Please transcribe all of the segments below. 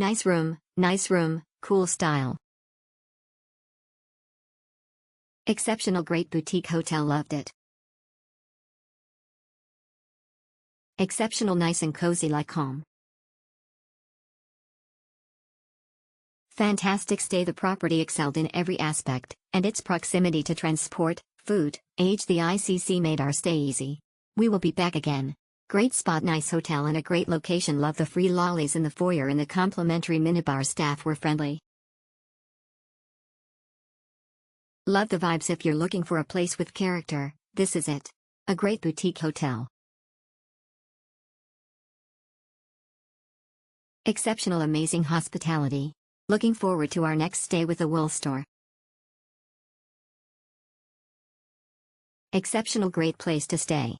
Nice room, cool style. Exceptional, great boutique hotel, loved it. Exceptional, nice and cozy like home. Fantastic stay, the property excelled in every aspect, and its proximity to transport, food, age, the ICC made our stay easy. We will be back again. Great spot, nice hotel and a great location, love the free lollies in the foyer and the complimentary minibar, staff were friendly. Love the vibes, if you're looking for a place with character, this is it. A great boutique hotel. Exceptional, amazing hospitality. Looking forward to our next stay with the Woolstore. Exceptional, great place to stay.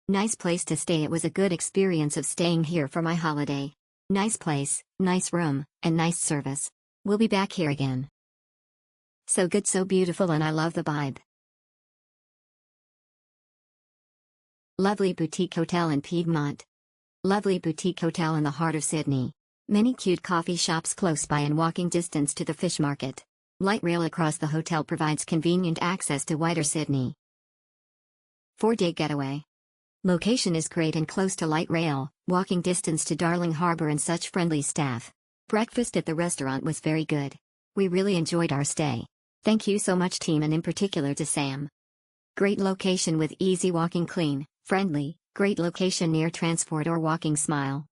Nice place to stay, it was a good experience of staying here for my holiday. Nice place, nice room, and nice service. We'll be back here again. So good, so beautiful, and I love the vibe. Lovely boutique hotel in Piedmont. Lovely boutique hotel in the heart of Sydney. Many cute coffee shops close by and walking distance to the fish market. Light rail across the hotel provides convenient access to wider Sydney. 4-day getaway. Location is great and close to light rail, walking distance to Darling Harbour and such friendly staff. Breakfast at the restaurant was very good. We really enjoyed our stay. Thank you so much team, and in particular to Sam. Great location with easy walking, clean, friendly, great location near transport or walking, smile.